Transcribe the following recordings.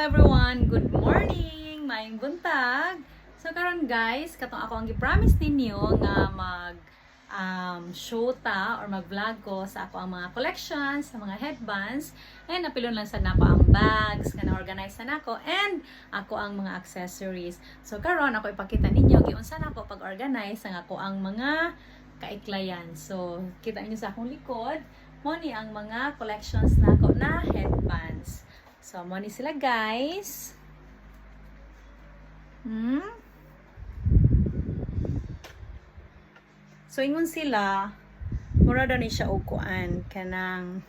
everyone! Good morning! Maayong buntag! So karon guys, katong ako ang gi-promise ninyo nga show ta or mag-vlog ko sa ako ang mga collections, sa mga headbands, and napilon lang sa nako ang bags, nga na-organize na nako, and ako ang mga accessories. So karon ako ipakita ninyo giunsa nako pag-organize ang ako ang mga kaiklayan. So kita niyo sa akong likod, mo ni ang mga collections nako na headbands. So, mo ni sila guys. So, ingon sila, mura daw ni siya og kuan kanang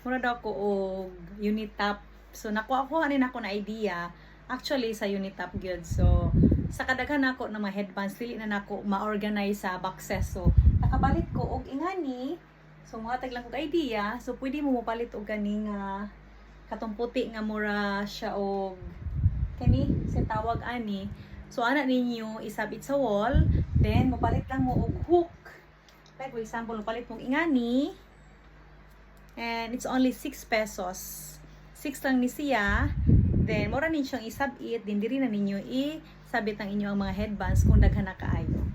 mura daw ko og Unitap. So, nakuha ko hanin ako na idea actually sa Unitap gyud. So, sa kadaghan nako na mga headbands dili na nako ma-organize sa boxes. So, nakapalit ko og ingani. So, mohatag lang ko idea. So, pwede mo mopalit og ganing katong puti nga mura siya og kani sa tawag ani. So ana ninyo isabit sa wall, then mopalit lang mo og hook. Like for example, mopalit mo ingani. And it's only 6 pesos. 6 lang ni siya. Then mura ninyo siyang isabit, din diri na ninyo isabit ang inyo ang mga headbands kung daghan na kaayo.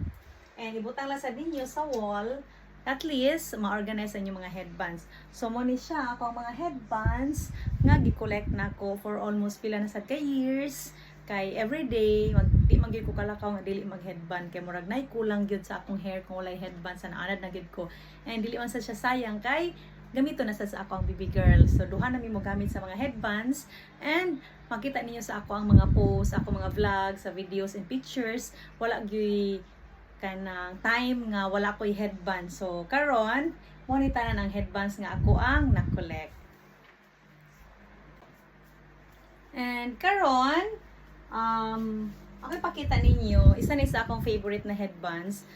And ibutang lang sa ninyo sa wall. At least, ma-organize ang yung mga headbands. So, mo ni siya, ako ang mga headbands nga gi-collect na ko for almost pila na sad ka years. Kay everyday, di magyud ko kalakaw nga dili mag-headband. Kay murag nay kulang gyud sa akong hair kung walay headbands na anad na gyud ko. And dili man sad siya sayang kay gamito na sad sa ako ang baby girl. So, duha na mi mo gamit sa mga headbands. And makita ninyo sa ako ang mga posts, ako mga vlogs, sa videos and pictures. Wala gyud kanang time nga wala ko'y headband. So, karon monita na ng headbands nga ako ang na-collect. And karon, ako ipakita ninyo, isa ni sa akong favorite na headbands,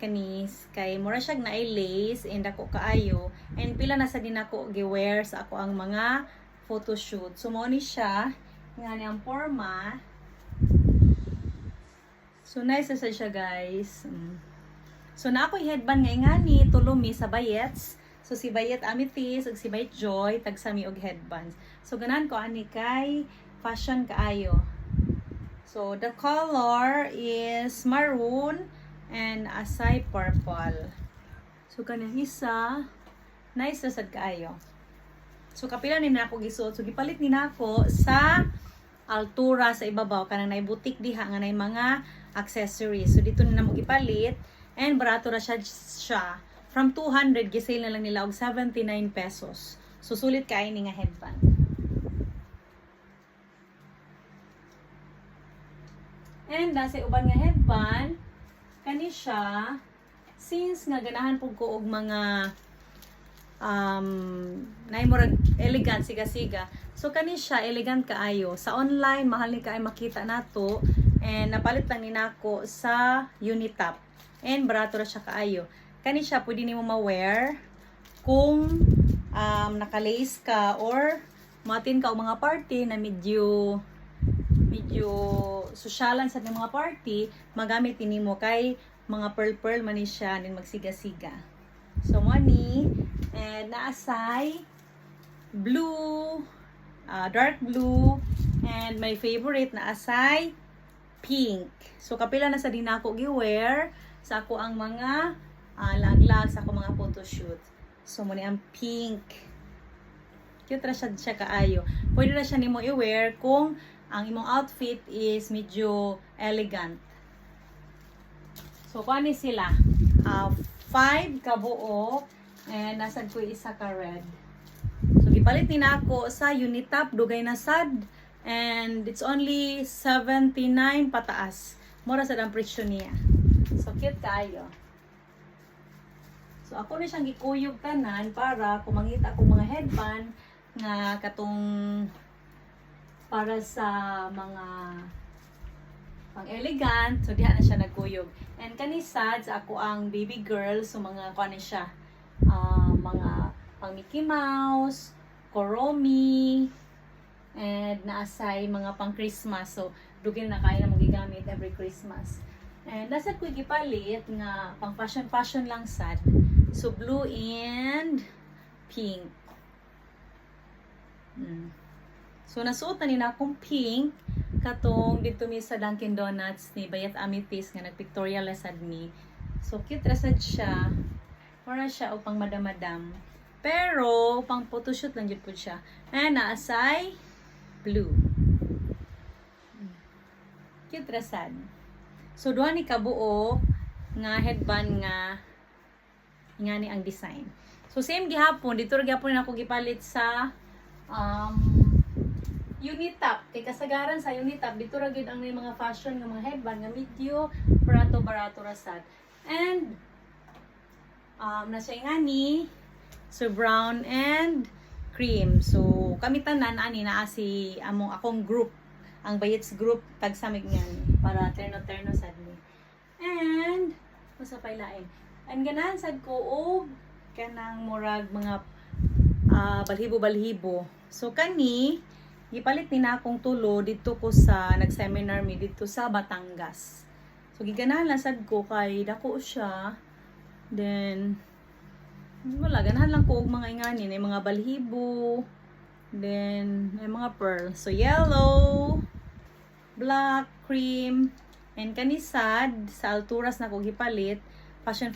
kanis, kay mura siya na lace, and ako kaayo, and pila na sa din ako gi-wear sa ako ang mga photoshoot. So, mo ni siya, nga niyang forma. So, nice na siya guys. So, na ako'y headband nga ingani, tulumi sa Bayets. So, si Bayet Amethyst, ug si Bayet Joy, tagsami og headbands. So, ganan ko ani kay fashion kaayo. So, the color is maroon and asay purple. So, kanang isa, nice na sad kaayo. So, kapila ni na ako gisuot. So, gipalit ni na ako sa altura sa ibabaw kanang naibutik diha nga nay mga accessories. So dito na mo gipalit and barato ra siya from 200 gisale na lang nila og 79 pesos. So sulit kay ni nga headband. And nasa uban nga headband kani siya since nga ganahan pug ko og mga naimurag elegant siga-siga. So kani siya elegant kaayo. Sa online mahal ni kaay makita nato and napalit lang ni nako sa Unitap. And barato ra siya kaayo. Kani siya pwede nimo ma-wear kung naka-lace ka or matin ka og mga party na medyo sosyalan sa mga party, magamit nimo kay mga pearl man ni siya ning magsiga-siga. So money and naasay blue, dark blue, and my favorite naasay pink. So kapila na sa din ako gi-wear sa ako ang mga laglag sa ako mga photoshoot. So mo ni ang pink. Cute ra siya kaayo. Pwede na siya nimo i-wear kung ang imong outfit is medyo elegant. So kuani sila 5 kabuo and nasad ko isa ka red. So gipalit ni nako sa Unitap dugay na sad and it's only 79 pataas. Mura sad ang presyo niya. So cute kaayo. So ako na siyang gikuyog tanan para kung mangita ko mga headband nga katong para sa mga pang elegant. So diha na siya nagkuyog. And kani sad sa ako ang baby girl, so mga kuan ni siya mga pang Mickey Mouse, Koromi, and naasay mga pang Christmas. So dugay na kaya na magigamit every Christmas. And nasa ko gipalit nga pang fashion lang sad. So blue and pink. So nasuot na nina akong pink katong dito mi sa Dunkin Donuts ni Bayat Amethyst nga nagpictorial sad ni. So cute ra sad siya. Mura siya upang madam-madam. Pero pang photoshoot lang jud pud siya. And naasay blue. Cute ra sad. So duha ni kabuo nga headband nga ni ang design. So same gihapon dito ra gyapon ako gipalit sa Unitap. Kay kasagaran sa Unitap dito ra gid ang may mga fashion nga mga headband nga medyo barato ra sad. And nasa ingani so brown and cream. So kami tanan ani naa si akong group, ang Bayets group tagsamig ngan para terno sad ni. And usa pay lain. And ganahan sad ko og kanang murag mga balhibo. So kani gipalit ni na akong tulo dito ko sa nag-seminar mi dito sa Batangas. So giganahan lang sad ko kay dako siya. Then wala ganahan lang ko og mga ingani na mga balhibo. Then may mga pearl. So yellow, black, cream, and kanisad sa Alturas na ko gipalit. Fashion.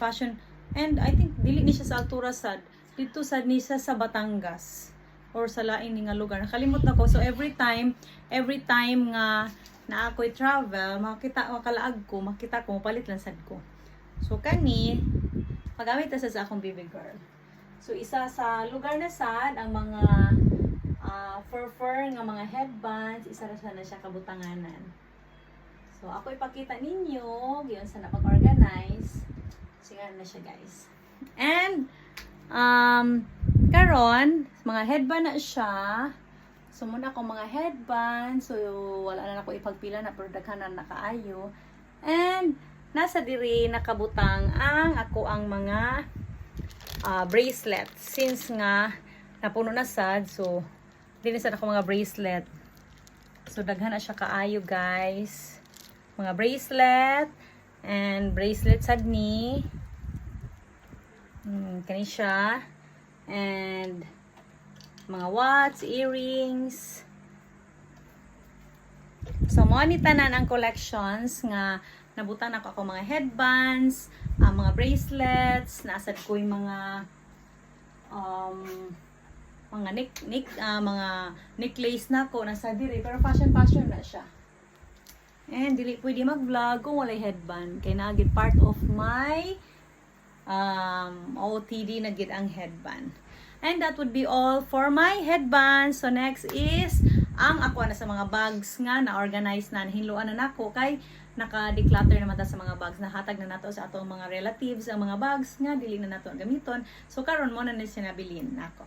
And I think dili ni siya sa Alturas sad. Dito sad ni siya sa Batangas or sa lain nga lugar. Nakalimot na ko. So every time nga na ako'y travel, makalaag ko, makita ko, mapalit lang sad ko. So kani magamit na sa akong baby girl. So isa sa lugar na sad ang mga fur nga mga headbands, isa ra na siya kabutanganan. So ako ipakita ninyo giyon sa napag-organize. Sigan na siya guys. And karon mga headband na siya. So muna akong mga headband. So wala na ako ipagpila na pero daghanan na kaayo. And nasa diri nakabutang ang mga bracelet. Since nga napuno na sad, so dili sad ako mga bracelet. So daghan na siya kaayo guys. Mga bracelet and bracelet sad ni. Kani siya. And mga watch, earrings. So mo ni tanan ang collections nga nabutan ako mga headbands, mga bracelets, nasad ko yung mga mga necklace na ko nasa diri pero fashion na siya. And dili pwede mag-vlog kung walay headband kay naagid part of my OOTD na gid ang headband. And that would be all for my headband. So next is ang ako na sa mga bags nga na-organize na hinluan na nako kay naka-declutter naman ta sa mga bags na hatag na nato sa atong mga relatives ang mga bags nga dili na nato gamiton. So karon mo na siya nabilin nako.